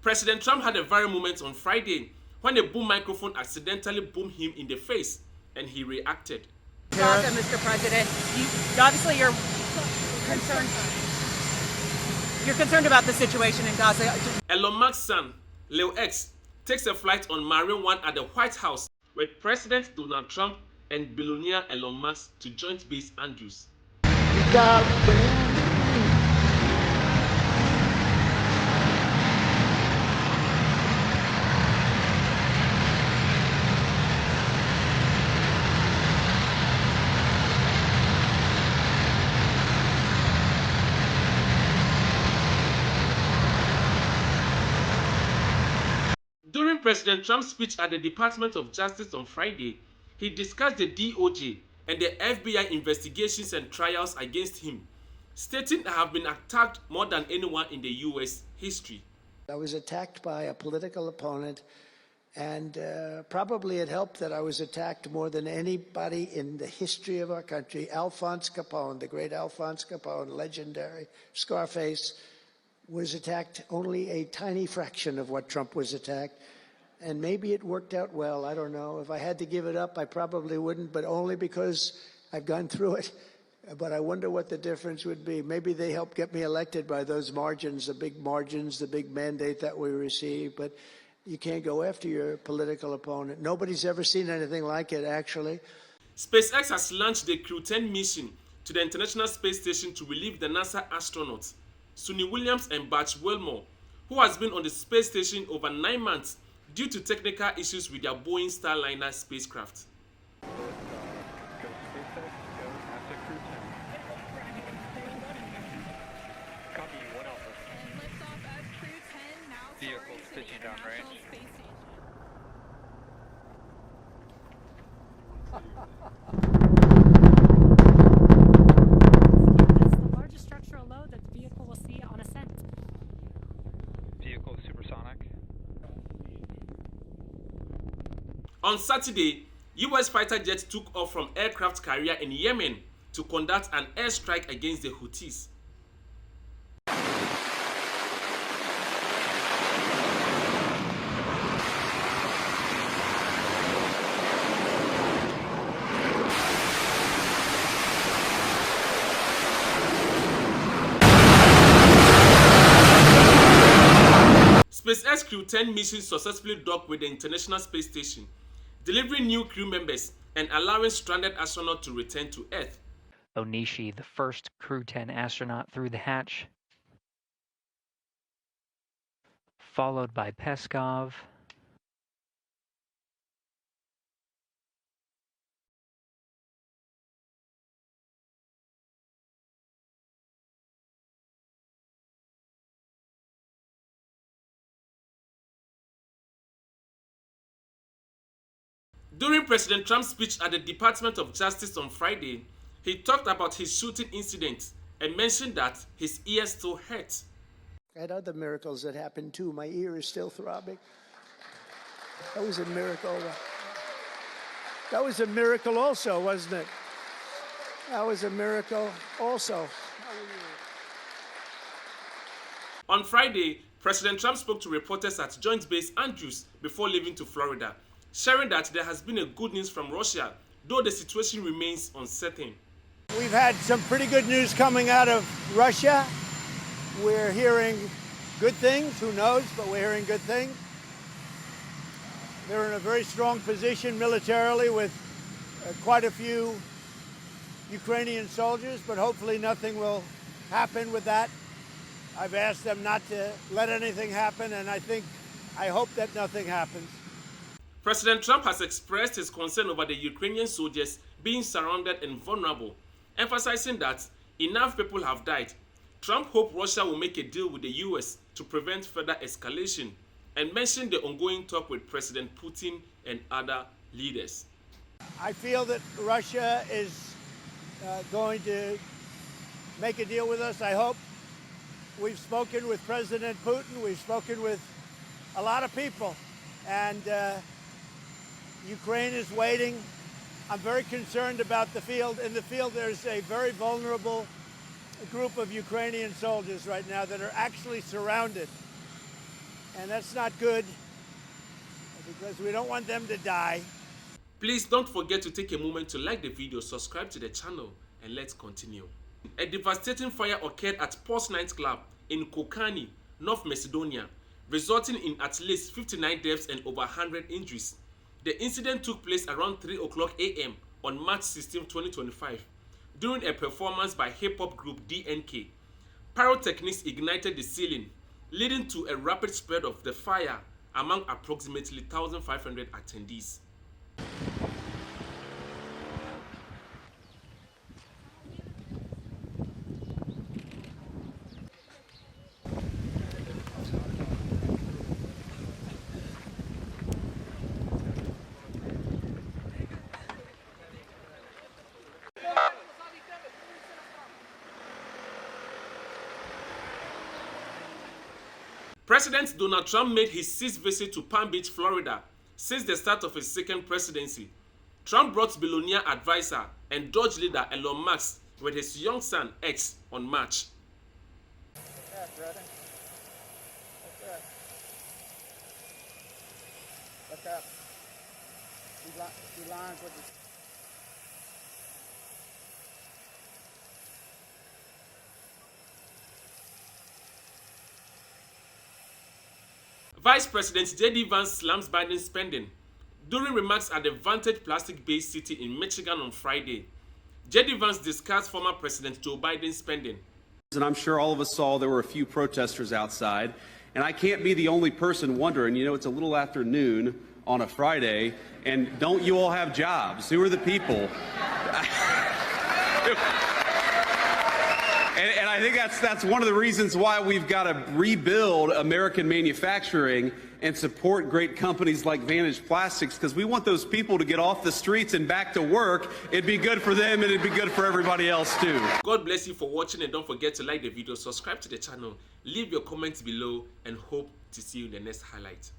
President Trump had a viral moment on Friday when a boom microphone accidentally boomed him in the face and he reacted. Gaza, Mr. President, obviously you're concerned. You're concerned about the situation in Gaza. Elon Musk's son, Leo X, takes a flight on Marine One at the White House with President Donald Trump and billionaire Elon Musk to Joint Base Andrews. During President Trump's speech at the Department of Justice on Friday, he discussed the DOJ and the FBI investigations and trials against him, stating I have been attacked more than anyone in the U.S. history. I was attacked by a political opponent, and probably it helped that I was attacked more than anybody in the history of our country. Alphonse Capone, the great Alphonse Capone, legendary, Scarface, was attacked only a tiny fraction of what Trump was attacked. And maybe it worked out well. I don't know. If I had to give it up, I probably wouldn't, but only because I've gone through it. But I wonder what the difference would be. Maybe they helped get me elected by those margins, the big margins, the big mandate that we received. But you can't go after your political opponent. Nobody's ever seen anything like it, actually. SpaceX has launched the Crew 10 mission to the International Space Station to relieve the NASA astronauts, Suni Williams and Butch Wilmore, who has been on the space station over 9 months due to technical issues with their Boeing Starliner spacecraft. Vehicle pitching down range. That's the largest structural load that the vehicle will see on ascent. Vehicle supersonic. On Saturday, US fighter jets took off from aircraft carrier in Yemen to conduct an airstrike against the Houthis. SpaceX Crew 10 mission successfully docked with the International Space Station, delivering new crew members and allowing stranded astronauts to return to Earth. Onishi, the first Crew 10 astronaut through the hatch, followed by Peskov, During President Trump's speech at the Department of Justice on Friday, he talked about his shooting incident and mentioned that his ear still hurts. I had other miracles that happened too. My ear is still throbbing. That was a miracle. That was a miracle also, wasn't it? That was a miracle also. On Friday, President Trump spoke to reporters at Joint Base Andrews before leaving to Florida, sharing that there has been a good news from Russia, though the situation remains uncertain. We've had some pretty good news coming out of Russia. We're hearing good things. Who knows, but we're hearing good things. They're in a very strong position militarily with quite a few Ukrainian soldiers, but hopefully nothing will happen with that. I've asked them not to let anything happen, and I hope that nothing happens. President Trump has expressed his concern over the Ukrainian soldiers being surrounded and vulnerable, emphasizing that enough people have died. Trump hoped Russia will make a deal with the US to prevent further escalation, and mentioned the ongoing talk with President Putin and other leaders. I feel that Russia is going to make a deal with us, I hope. We've spoken with President Putin, we've spoken with a lot of people, and Ukraine is waiting. I'm very concerned about the field. In the field, there's a very vulnerable group of Ukrainian soldiers right now that are actually surrounded. And that's not good because we don't want them to die. Please don't forget to take a moment to like the video, subscribe to the channel, and let's continue. A devastating fire occurred at Pulse nightclub in Kokani, North Macedonia, resulting in at least 59 deaths and over 100 injuries. The incident took place around 3 o'clock a.m. on March 16, 2025, during a performance by hip-hop group DNK. Pyrotechnics ignited the ceiling, leading to a rapid spread of the fire among approximately 1,500 attendees. President Donald Trump made his 6th visit to Palm Beach, Florida, since the start of his second presidency. Trump brought billionaire advisor and Dodge leader Elon Musk with his young son X on March. What's up, brother? What's up? What's up? He lines with the... Vice President J.D. Vance slams Biden's spending. During remarks at the Vantage plastic-based city in Michigan on Friday, J.D. Vance discussed former President Joe Biden's spending. And I'm sure all of us saw there were a few protesters outside. And I can't be the only person wondering, you know, it's a little after noon on a Friday, and don't you all have jobs? Who are the people? And I think that's one of the reasons why we've got to rebuild American manufacturing and support great companies like Vantage Plastics, because we want those people to get off the streets and back to work. It'd be good for them, and it'd be good for everybody else too. God bless you for watching, and don't forget to like the video, subscribe to the channel, leave your comments below, and hope to see you in the next highlight.